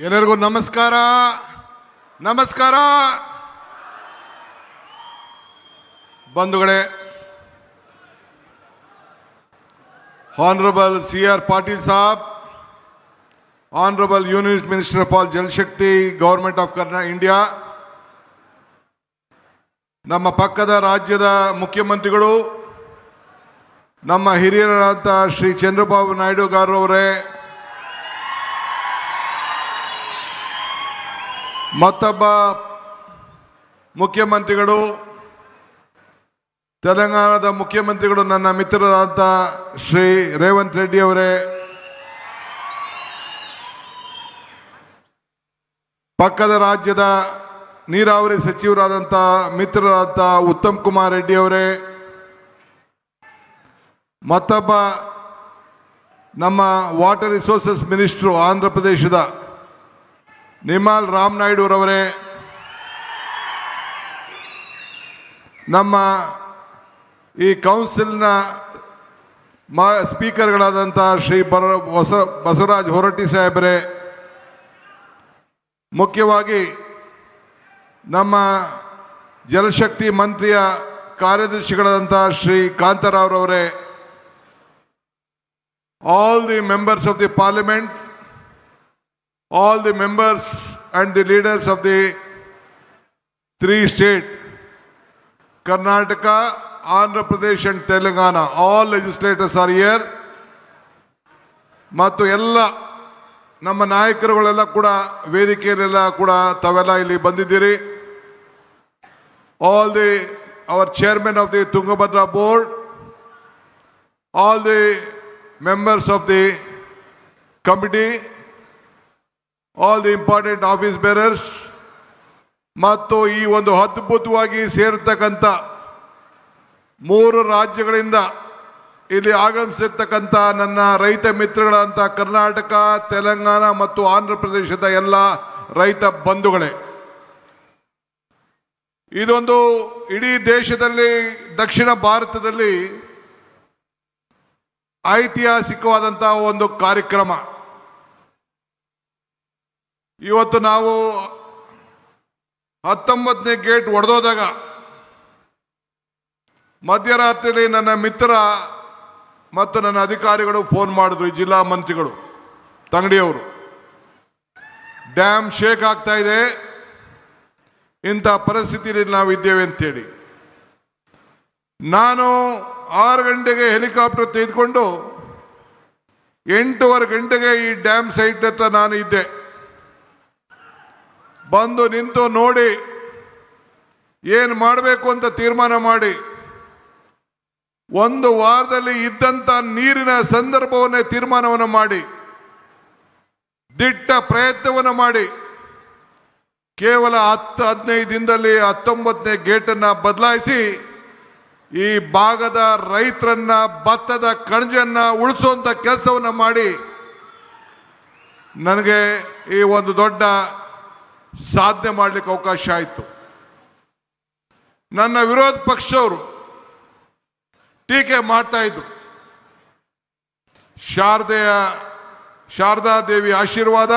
ಎಲ್ಲರಿಗೂ ನಮಸ್ಕಾರ. ನಮಸ್ಕಾರ ಬಂಧುಗಳೇ. Honorable C.R. Patil Saab, Honorable Union Minister for Jal Shakti, Government of Karnataka, India, ನಮ್ಮ ಪಕ್ಕದ ರಾಜ್ಯದ ಮುಖ್ಯಮಂತ್ರಿಗಳು, ನಮ್ಮ ಹಿರಿಯರಾದ ಶ್ರೀ ಚಂದ್ರಬಾಬು ನಾಯ್ಡು ಅವರೇ, ಮತ್ತೊಬ್ಬ ಮುಖ್ಯಮಂತ್ರಿಗಳು, ತೆಲಂಗಾಣದ ಮುಖ್ಯಮಂತ್ರಿಗಳು, ನನ್ನ ಮಿತ್ರರಾದ ಶ್ರೀ ರೇವಂತ್ ರೆಡ್ಡಿ ಅವರೇ, ಪಕ್ಕದ ರಾಜ್ಯದ ನೀರಾವರಿ ಸಚಿವರಾದಂಥ ಮಿತ್ರರಾದ ಉತ್ತಮ್ ಕುಮಾರ್ ರೆಡ್ಡಿ ಅವರೇ, ಮತ್ತೊಬ್ಬ ನಮ್ಮ ವಾಟರ್ ರಿಸೋರ್ಸಸ್ ಮಿನಿಸ್ಟ್ರು ಆಂಧ್ರ ಪ್ರದೇಶದ ನಿಮಾಲ್ ರಾಮ್ ನಾಯ್ಡು ಅವರೇ, ನಮ್ಮ ಈ ಕೌನ್ಸಿಲ್ನ ಸ್ಪೀಕರ್ಗಳಾದಂಥ ಶ್ರೀ ಬಸವರಾಜ್ ಹೊರಟ್ಟಿ ಸಾಹೇಬರೇ, ಮುಖ್ಯವಾಗಿ ನಮ್ಮ ಜಲಶಕ್ತಿ ಮಂತ್ರಿಯ ಕಾರ್ಯದರ್ಶಿಗಳಾದಂಥ Shri ಕಾಂತರಾವ್ರವರೇ, all the members of the parliament, all the members and the leaders of the three states, Karnataka, Andhra Pradesh and Telangana, all legislators are here. ಮತ್ತು ಎಲ್ಲ ನಮ್ಮ ನಾಯಕರುಗಳೆಲ್ಲ ಕೂಡ ವೇದಿಕೆಯಲ್ಲೆಲ್ಲ ಕೂಡ ತಾವೆಲ್ಲ ಇಲ್ಲಿ ಬಂದಿದ್ದೀರಿ. all the our chairman of the Tungabhadra board, all the members of the committee, all the important office bearers, ಮತ್ತು ಈ ಒಂದು ಅದ್ಭುತವಾಗಿ ಸೇರತಕ್ಕಂಥ 3 ರಾಜ್ಯಗಳಿಂದ ಇಲ್ಲಿ ಆಗಮಿಸಿರ್ತಕ್ಕಂಥ ನನ್ನ ರೈತ ಮಿತ್ರಗಳಂತ ಕರ್ನಾಟಕ, ತೆಲಂಗಾಣ ಮತ್ತು ಆಂಧ್ರ ಪ್ರದೇಶದ ಎಲ್ಲ ರೈತ ಬಂಧುಗಳೇ, ಇದೊಂದು ಇಡೀ ದೇಶದಲ್ಲಿ, ದಕ್ಷಿಣ ಭಾರತದಲ್ಲಿ ಐತಿಹಾಸಿಕವಾದಂತಹ ಒಂದು ಕಾರ್ಯಕ್ರಮ. ಇವತ್ತು ನಾವು 19ನೇ ಗೇಟ್ ಒಡೆದೋದಾಗ ಮಧ್ಯರಾತ್ರಿಯಲ್ಲಿ ನನ್ನ ಮಿತ್ರ ಮತ್ತು ನನ್ನ ಅಧಿಕಾರಿಗಳು ಫೋನ್ ಮಾಡಿದ್ರು, ಈ ಜಿಲ್ಲಾ ಮಂತ್ರಿಗಳು ತಂಗಡಿಯವರು, ಡ್ಯಾಮ್ ಶೇಕ್ ಆಗ್ತಾ ಇದೆ, ಇಂಥ ಪರಿಸ್ಥಿತಿಯಲ್ಲಿ ನಾವಿದ್ದೇವೆ ಅಂತೇಳಿ. ನಾನು 6 ಗಂಟೆಗೆ ಹೆಲಿಕಾಪ್ಟರ್ ತೆಗೆದುಕೊಂಡು 8:15 ಗಂಟೆಗೆ ಈ ಡ್ಯಾಮ್ ಸೈಟ್ ಹತ್ರ ನಾನು ಇದ್ದೆ. ಬಂದು ನಿಂತು ನೋಡಿ ಏನು ಮಾಡಬೇಕು ಅಂತ ತೀರ್ಮಾನ ಮಾಡಿ 1 ವಾರದಲ್ಲಿ ಇದ್ದಂಥ ನೀರಿನ ಸಂದರ್ಭವನ್ನೇ ತೀರ್ಮಾನವನ್ನು ಮಾಡಿ ದಿಟ್ಟ ಪ್ರಯತ್ನವನ್ನು ಮಾಡಿ ಕೇವಲ 10-15 ದಿನದಲ್ಲಿ 19ನೇ ಗೇಟನ್ನು ಬದಲಾಯಿಸಿ ಈ ಭಾಗದ ರೈತರನ್ನ, ಭತ್ತದ ಕಣಜನ್ನ ಉಳಿಸುವಂತ ಕೆಲಸವನ್ನು ಮಾಡಿ ನನಗೆ ಈ ಒಂದು ದೊಡ್ಡ ಸಾಧನೆ ಮಾಡಲಿಕ್ಕೆ ಅವಕಾಶ ಆಯಿತು. ನನ್ನ ವಿರೋಧ ಪಕ್ಷವರು ಟೀಕೆ ಮಾಡ್ತಾ ಇದ್ರು. ಶಾರದಾ ದೇವಿ ಆಶೀರ್ವಾದ,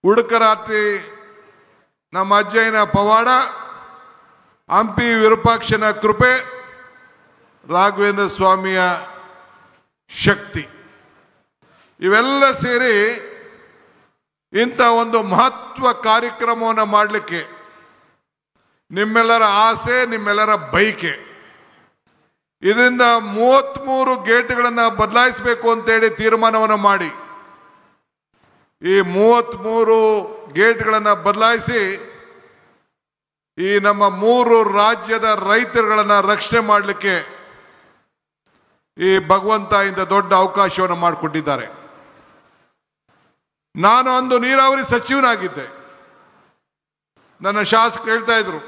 ಉಡುಕರಾತ್ರಿ ನಮ್ಮ ಅಜ್ಜಯ್ಯನ ಪವಾಡ, ಹಂಪಿ ವಿರೂಪಾಕ್ಷನ ಕೃಪೆ, ರಾಘವೇಂದ್ರ ಸ್ವಾಮಿಯ ಶಕ್ತಿ, ಇವೆಲ್ಲ ಸೇರಿ ಇಂಥ ಒಂದು ಮಹತ್ವ ಕಾರ್ಯಕ್ರಮವನ್ನು ಮಾಡಲಿಕ್ಕೆ ನಿಮ್ಮೆಲ್ಲರ ಆಸೆ, ನಿಮ್ಮೆಲ್ಲರ ಬಯಕೆ. ಇದರಿಂದ 33 ಗೇಟ್ಗಳನ್ನು ಬದಲಾಯಿಸಬೇಕು ಅಂತೇಳಿ ತೀರ್ಮಾನವನ್ನು ಮಾಡಿ ಈ 33 ಗೇಟ್ಗಳನ್ನು ಬದಲಾಯಿಸಿ ಈ ನಮ್ಮ 3 ರಾಜ್ಯದ ರೈತರುಗಳನ್ನು ರಕ್ಷಣೆ ಮಾಡಲಿಕ್ಕೆ ಈ ಭಗವಂತ ಇಂಥ ದೊಡ್ಡ ಅವಕಾಶವನ್ನು ಮಾಡಿಕೊಟ್ಟಿದ್ದಾರೆ. ನಾನು ಅಂದು ನೀರಾವರಿ ಸಚಿವನಾಗಿದ್ದೆ. ನನ್ನ ಶಾಸಕರು ಹೇಳ್ತಾ ಇದ್ರು,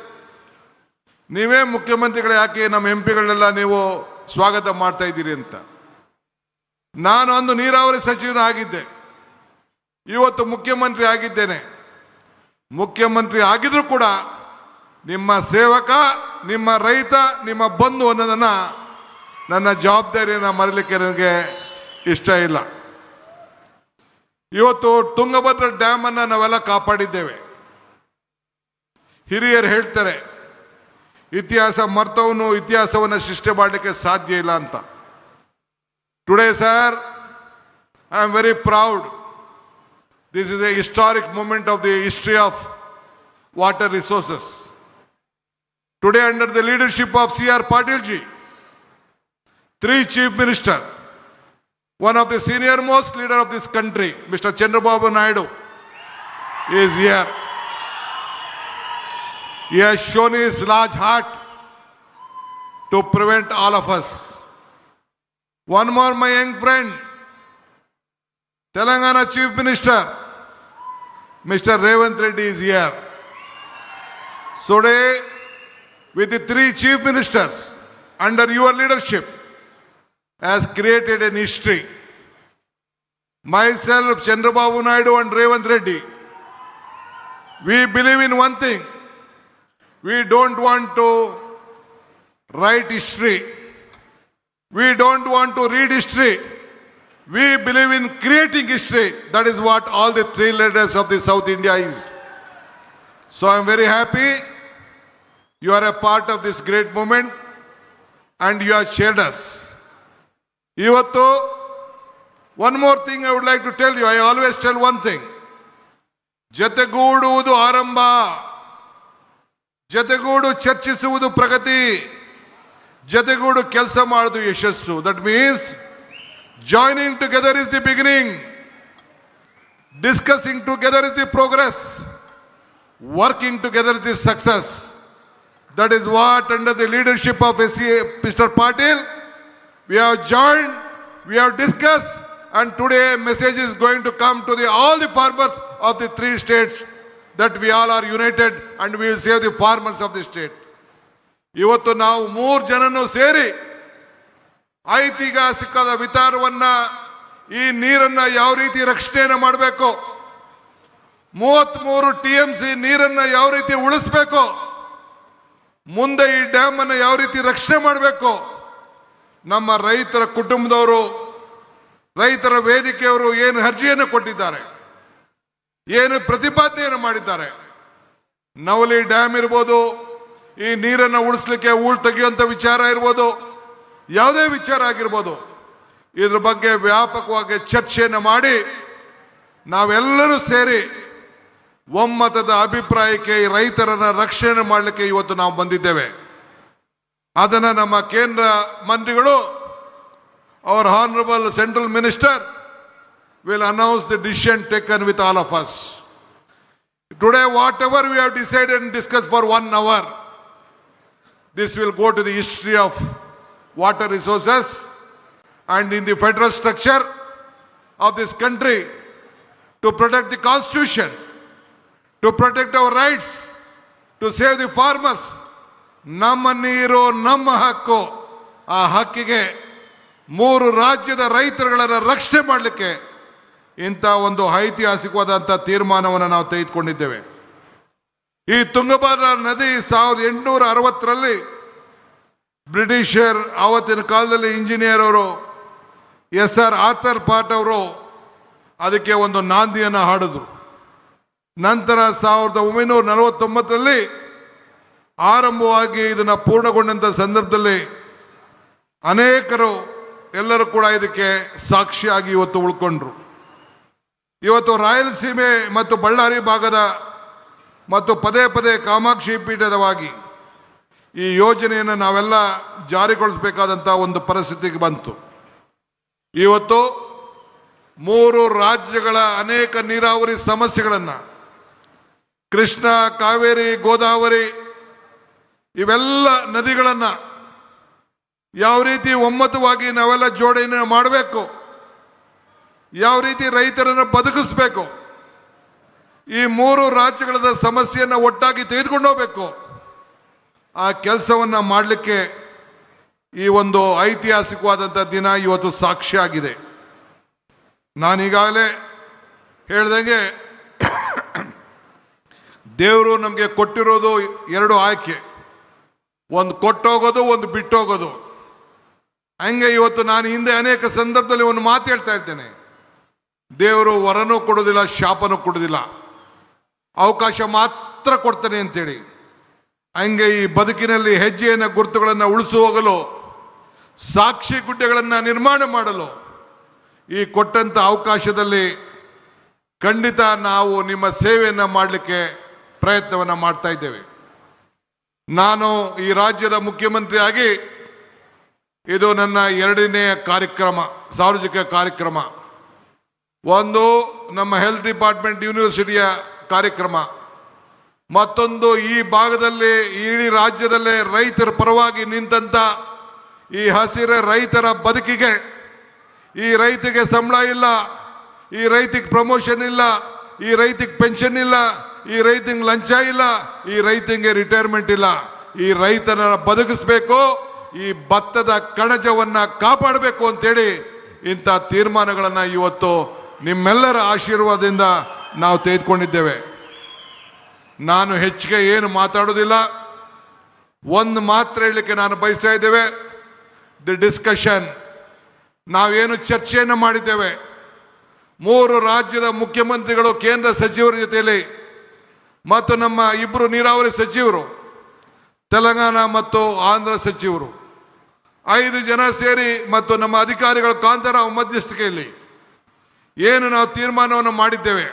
ನೀವೇ ಮುಖ್ಯಮಂತ್ರಿಗಳು, ಯಾಕೆ ನಮ್ಮ MP-ಗಳನ್ನೆಲ್ಲ ನೀವು ಸ್ವಾಗತ ಮಾಡ್ತಾ ಇದ್ದೀರಿ ಅಂತ. ನಾನು ಅಂದು ನೀರಾವರಿ ಸಚಿವನಾಗಿದ್ದೆ, ಇವತ್ತು ಮುಖ್ಯಮಂತ್ರಿ ಆಗಿದ್ದೇನೆ. ಮುಖ್ಯಮಂತ್ರಿ ಆಗಿದ್ರು ಕೂಡ ನಿಮ್ಮ ಸೇವಕ, ನಿಮ್ಮ ರೈತ, ನಿಮ್ಮ ಬಂಧು ಅನ್ನೋದನ್ನು, ನನ್ನ ಜವಾಬ್ದಾರಿಯನ್ನು ಮರೀಲಿಕ್ಕೆ ನನಗೆ ಇಷ್ಟ ಇಲ್ಲ. ಇವತ್ತು ತುಂಗಭದ್ರಾ ಡ್ಯಾಮ್ ಅನ್ನ ನಾವೆಲ್ಲ ಕಾಪಾಡಿದ್ದೇವೆ. ಹಿರಿಯರು ಹೇಳ್ತಾರೆ, ಇತಿಹಾಸ ಮರ್ತವನು ಇತಿಹಾಸವನ್ನು ಸೃಷ್ಟಿ ಮಾಡಲಿಕ್ಕೆ ಸಾಧ್ಯ ಇಲ್ಲ ಅಂತ. Today sir, I am very proud. This is a historic moment of the history of water resources. Today, under the leadership of C.R. Patil ji, 3 chief minister, one of the senior most leader of this country, Mr. Chandrababu Naidu, is here. He has shown his large heart to prevent all of us. One more, my young friend, Telangana Chief Minister, Mr. Revant Reddy is here. So today, with the 3 chief ministers under your leadership, has created an history. Myself, Chandrababu Naidu and Revant Reddy, we believe in one thing. We don't want to write history. We don't want to read history. We believe in creating history. That is what all the 3 leaders of the South India is. So I am very happy you are a part of this great movement and you have shared us. Ivattu, one more thing I would like to tell you. I always tell one thing. ಜತೆಗೂಡುವುದು ಆರಂಭ, ಜತೆಗೂಡು ಚರ್ಚಿಸುವುದು ಪ್ರಗತಿ, ಜತೆಗೂಡು ಕೆಲಸ ಮಾಡುವುದು ಯಶಸ್ಸು. That means joining together is the beginning, discussing together is the progress, working together is the success. That is what, under the leadership of Mr. Patil, we have joined, we have discussed, and today a message is going to come to all the farmers of the 3 states that we all are united and we will save the farmers of the state. ಇವತ್ತು ನಾವು 3 ಜನನು ಸೇರಿ ಐತಿಹಾಸಿಕದ ವಿಚಾರವನ್ನ, ಈ ನೀರನ್ನ ಯಾವ ರೀತಿ ರಕ್ಷಣೆಯನ್ನು ಮಾಡಬೇಕು, 33 TMC ನೀರನ್ನ ಯಾವ ರೀತಿ ಉಳಿಸಬೇಕು, ಮುಂದೆ ಈ ಡ್ಯಾಮ್ ಅನ್ನು ಯಾವ ರೀತಿ ರಕ್ಷಣೆ ಮಾಡಬೇಕು, ನಮ್ಮ ರೈತರ ಕುಟುಂಬದವರು, ರೈತರ ವೇದಿಕೆಯವರು ಏನು ಅರ್ಜಿಯನ್ನು ಕೊಟ್ಟಿದ್ದಾರೆ, ಏನು ಪ್ರತಿಪಾದನೆಯನ್ನು ಮಾಡಿದ್ದಾರೆ. ನವಲಿ ಡ್ಯಾಮ್ ಇರ್ಬೋದು, ಈ ನೀರನ್ನು ಉಳಿಸ್ಲಿಕ್ಕೆ ಹೂಳು ತೆಗೆಯುವಂತ ವಿಚಾರ ಇರ್ಬೋದು, ಯಾವುದೇ ವಿಚಾರ ಆಗಿರ್ಬೋದು, ಇದ್ರ ಬಗ್ಗೆ ವ್ಯಾಪಕವಾಗಿ ಚರ್ಚೆಯನ್ನು ಮಾಡಿ ನಾವೆಲ್ಲರೂ ಸೇರಿ ಒಮ್ಮತದ ಅಭಿಪ್ರಾಯಕ್ಕೆ ಈ ರೈತರನ್ನ ರಕ್ಷಣೆ ಮಾಡಲಿಕ್ಕೆ ಇವತ್ತು ನಾವು ಬಂದಿದ್ದೇವೆ. ಅದನ್ನ ನಮ್ಮ ಕೇಂದ್ರ ಮಂತ್ರಿಗಳು, our honorable central minister will announce the decision taken with all of us. Today, whatever we have decided and discussed for 1 hour, this will go to the history of water resources and in the federal structure of this country, to protect the constitution, to protect our rights, to save the farmers. ನಮ್ಮ ನೀರು ನಮ್ಮ ಹಕ್ಕು. ಆ ಹಕ್ಕಿಗೆ 3 ರಾಜ್ಯದ ರೈತರುಗಳನ್ನು ರಕ್ಷಣೆ ಮಾಡಲಿಕ್ಕೆ ಇಂಥ ಒಂದು ಐತಿಹಾಸಿಕವಾದಂಥ ತೀರ್ಮಾನವನ್ನು ನಾವು ತೆಗೆದುಕೊಂಡಿದ್ದೇವೆ. ಈ ತುಂಗಭದ್ರಾ ನದಿ 1860ರಲ್ಲಿ ಬ್ರಿಟಿಷರ್, ಆವತ್ತಿನ ಕಾಲದಲ್ಲಿ ಇಂಜಿನಿಯರ್ ಅವರು SR ಆರ್ಥರ್ ಪಾಟ್ ಅವರು ಅದಕ್ಕೆ ಒಂದು ನಾಂದಿಯನ್ನು ಹಾಡಿದ್ರು. ನಂತರ 1949ರಲ್ಲಿ ಆರಂಭವಾಗಿ ಇದನ್ನು ಪೂರ್ಣಗೊಂಡಂಥ ಸಂದರ್ಭದಲ್ಲಿ ಅನೇಕರು ಎಲ್ಲರೂ ಕೂಡ ಇದಕ್ಕೆ ಸಾಕ್ಷಿಯಾಗಿ ಇವತ್ತು ಉಳ್ಕೊಂಡ್ರು. ಇವತ್ತು ರಾಯಲಸೀಮೆ ಮತ್ತು ಬಳ್ಳಾರಿ ಭಾಗದ ಮತ್ತು ಪದೇ ಪದೇ ಕಾಮಾಕ್ಷಿ ಪೀಠದವಾಗಿ ಈ ಯೋಜನೆಯನ್ನು ನಾವೆಲ್ಲ ಜಾರಿಗೊಳಿಸಬೇಕಾದಂಥ ಒಂದು ಪರಿಸ್ಥಿತಿಗೆ ಬಂತು. ಇವತ್ತು 3 ರಾಜ್ಯಗಳ ಅನೇಕ ನೀರಾವರಿ ಸಮಸ್ಯೆಗಳನ್ನು, ಕೃಷ್ಣ, ಕಾವೇರಿ, ಗೋದಾವರಿ ಇವೆಲ್ಲ ನದಿಗಳನ್ನು ಯಾವ ರೀತಿ ಒಮ್ಮತವಾಗಿ ನಾವೆಲ್ಲ ಜೋಡಣೆ ಮಾಡಬೇಕು, ಯಾವ ರೀತಿ ರೈತರನ್ನು ಬದುಕಿಸಬೇಕು, ಈ 3 ರಾಜ್ಯಗಳ ಸಮಸ್ಯೆಯನ್ನು ಒಟ್ಟಾಗಿ ತೆಗೆದುಕೊಂಡು ಹೋಗಬೇಕು, ಆ ಕೆಲಸವನ್ನು ಮಾಡಲಿಕ್ಕೆ ಈ ಒಂದು ಐತಿಹಾಸಿಕವಾದಂಥ ದಿನ ಇವತ್ತು ಸಾಕ್ಷಿಯಾಗಿದೆ. ನಾನೀಗಾಗಲೇ ಹೇಳ್ದಂಗೆ ದೇವರು ನಮಗೆ ಕೊಟ್ಟಿರೋದು 2 ಆಯ್ಕೆ, ಒಂದು ಕೊಟ್ಟೋಗೋದು, ಒಂದು ಬಿಟ್ಟೋಗೋದು. ಹಂಗೆ ಇವತ್ತು ನಾನು ಹಿಂದೆ ಅನೇಕ ಸಂದರ್ಭದಲ್ಲಿ ಒಂದು ಮಾತು ಹೇಳ್ತಾ ಇದ್ದೇನೆ, ದೇವರು ವರನೂ ಕೊಡೋದಿಲ್ಲ, ಶಾಪನೂ ಕೊಡೋದಿಲ್ಲ, ಅವಕಾಶ ಮಾತ್ರ ಕೊಡ್ತಾನೆ ಅಂತೇಳಿ. ಹಂಗೆ ಈ ಬದುಕಿನಲ್ಲಿ ಹೆಜ್ಜೆಯನ್ನು ಗುರುತುಗಳನ್ನು ಉಳಿಸುವಾಗಲು, ಸಾಕ್ಷಿ ಗುಡ್ಡೆಗಳನ್ನು ನಿರ್ಮಾಣ ಮಾಡಲು ಈ ಕೊಟ್ಟಂತ ಅವಕಾಶದಲ್ಲಿ ಖಂಡಿತ ನಾವು ನಿಮ್ಮ ಸೇವೆಯನ್ನು ಮಾಡಲಿಕ್ಕೆ ಪ್ರಯತ್ನವನ್ನು ಮಾಡ್ತಾ ಇದ್ದೇವೆ. ನಾನು ಈ ರಾಜ್ಯದ ಮುಖ್ಯಮಂತ್ರಿಯಾಗಿ ಇದು ನನ್ನ 2ನೇ ಕಾರ್ಯಕ್ರಮ, ಸಾರ್ವಜನಿಕ ಕಾರ್ಯಕ್ರಮ. ಒಂದು ನಮ್ಮ ಹೆಲ್ತ್ ಡಿಪಾರ್ಟ್ಮೆಂಟ್ ಯೂನಿವರ್ಸಿಟಿಯ ಕಾರ್ಯಕ್ರಮ, ಮತ್ತೊಂದು ಈ ಭಾಗದಲ್ಲಿ ಇಡೀ ರಾಜ್ಯದಲ್ಲೇ ರೈತರ ಪರವಾಗಿ ನಿಂತಂತ ಈ ಹಸಿರ ರೈತರ ಬದುಕಿಗೆ, ಈ ರೈತಿಗೆ ಸಂಬಳ ಇಲ್ಲ, ಈ ರೈತಿಗೆ ಪ್ರಮೋಷನ್ ಇಲ್ಲ, ಈ ರೈತಿಗೆ ಪೆನ್ಷನ್ ಇಲ್ಲ, ಈ ರೈತಿಗೆ ಲಂಚ ಇಲ್ಲ, ಈ ರೈತಿಗೆ ರಿಟೈರ್ಮೆಂಟ್ ಇಲ್ಲ, ಈ ರೈತನ ಬದುಕಿಸ್ಬೇಕು, ಈ ಭತ್ತದ ಕಣಜವನ್ನ ಕಾಪಾಡಬೇಕು ಅಂತೇಳಿ ಇಂಥ ತೀರ್ಮಾನಗಳನ್ನ ಇವತ್ತು ನಿಮ್ಮೆಲ್ಲರ ಆಶೀರ್ವಾದದಿಂದ ನಾವು ತೆಗೆದುಕೊಂಡಿದ್ದೇವೆ. ನಾನು ಹೆಚ್ಚಿಗೆ ಏನು ಮಾತಾಡೋದಿಲ್ಲ, ಒಂದು ಮಾತ್ರ ಹೇಳಲಿಕ್ಕೆ ನಾನು ಬಯಸ್ತಾ ಇದ್ದೇವೆ. ದಿ ಡಿಸ್ಕಷನ್, ನಾವೇನು ಚರ್ಚೆಯನ್ನು ಮಾಡಿದ್ದೇವೆ, 3 ರಾಜ್ಯದ ಮುಖ್ಯಮಂತ್ರಿಗಳು, ಕೇಂದ್ರ ಸಚಿವರ ಜೊತೆಯಲ್ಲಿ ಮತ್ತು ನಮ್ಮ 2 ನೀರಾವರಿ ಸಚಿವರು, ತೆಲಂಗಾಣ ಮತ್ತು ಆಂಧ್ರ ಸಚಿವರು, 5 ಜನ ಸೇರಿ ಮತ್ತು ನಮ್ಮ ಅಧಿಕಾರಿಗಳ ಕಾಂತಾರಾವ್ ಮಧ್ಯಸ್ಥಿಕೆಯಲ್ಲಿ ಏನು ನಾವು ತೀರ್ಮಾನವನ್ನು ಮಾಡಿದ್ದೇವೆ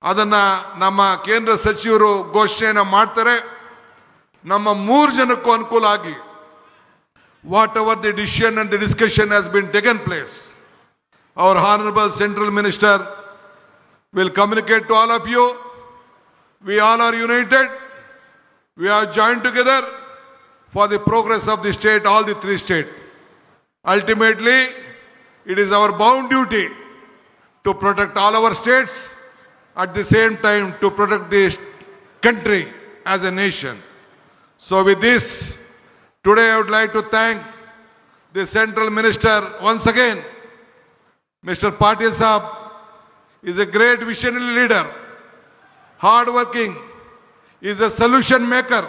ಅದನ್ನ ನಮ್ಮ ಕೇಂದ್ರ ಸಚಿವರು ಘೋಷಣೆಯನ್ನು ಮಾಡ್ತಾರೆ. ನಮ್ಮ 3 ಜನಕ್ಕೂ ಅನುಕೂಲ ಆಗಿ what ever the decision and the discussion has been taken place, our honorable central minister will communicate to all of you. We all are united. We are joined together for the progress of the state, all the 3 states. Ultimately, it is our bound duty to protect all our states, at the same time to protect this country as a nation. So with this, today I would like to thank the central minister once again. Mr. Patil Saab is a great visionary leader, hard working, is a solution maker,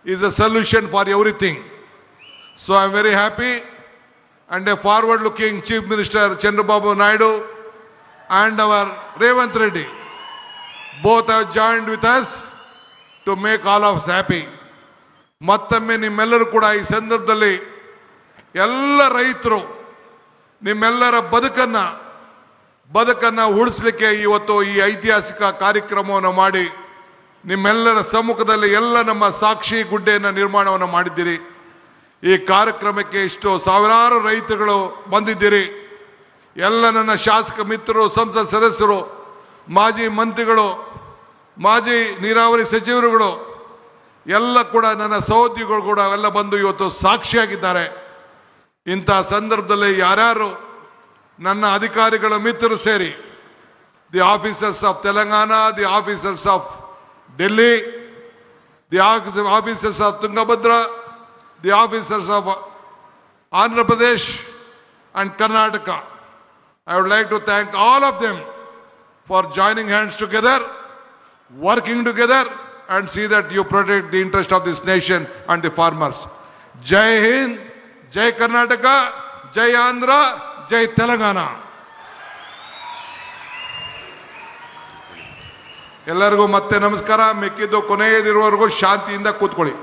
is a solution for everything. So I am very happy, and a forward looking Chief Minister Chandrababu Naidu and our Revanth Reddy both have joined with us to make all of us happy. ಮತ್ತೊಮ್ಮೆ ನಿಮ್ಮೆಲ್ಲರೂ ಕೂಡ ಈ ಸಂದರ್ಭದಲ್ಲಿ ಎಲ್ಲ ರೈತರು ನಿಮ್ಮೆಲ್ಲರ ಬದುಕನ್ನ ಉಳಿಸಲಿಕ್ಕೆ ಇವತ್ತು ಈ ಐತಿಹಾಸಿಕ ಕಾರ್ಯಕ್ರಮವನ್ನು ಮಾಡಿ ನಿಮ್ಮೆಲ್ಲರ ಸಮ್ಮುಖದಲ್ಲಿ ಎಲ್ಲ ನಮ್ಮ ಸಾಕ್ಷಿ ಗುಡ್ಡೆಯನ್ನು ನಿರ್ಮಾಣವನ್ನು ಮಾಡಿದ್ದೀರಿ. ಈ ಕಾರ್ಯಕ್ರಮಕ್ಕೆ ಇಷ್ಟು ಸಾವಿರಾರು ರೈತರುಗಳು ಬಂದಿದ್ದೀರಿ. ಎಲ್ಲ ನನ್ನ ಶಾಸಕ ಮಿತ್ರರು, ಸಂಸತ್ ಸದಸ್ಯರು, ಮಾಜಿ ಮಂತ್ರಿಗಳು, ಮಾಜಿ ನೀರಾವರಿ ಸಚಿವರುಗಳು ಎಲ್ಲ ಕೂಡ ನನ್ನ ಸಹೋದ್ಯೋಗಿಗಳು ಕೂಡ ಎಲ್ಲ ಬಂದು ಇವತ್ತು ಸಾಕ್ಷಿಯಾಗಿದ್ದಾರೆ. ಇಂಥ ಸಂದರ್ಭದಲ್ಲಿ ಯಾರ್ಯಾರು ನನ್ನ ಅಧಿಕಾರಿಗಳ ಮಿತ್ರರು ಸೇರಿ, the officers of Telangana, the officers of Delhi, the officers of Tungabhadra, the officers of Andhra Pradesh and Karnataka, I would like to thank all of them for joining hands together, working together, and see that you protect the interest of this nation and the farmers. Jai Hind, Jai Karnataka, Jai Andhra, Jai Telangana. ಎಲ್ಲರಿಗೂ ಮತ್ತೆ ನಮಸ್ಕಾರ. ಮಿಕ್ಕಿದ್ದು ಕೊನೆಯದಿರುವವರೆಗೂ ಶಾಂತಿಯಿಂದ ಕೂತ್ಕೊಳ್ಳಿ.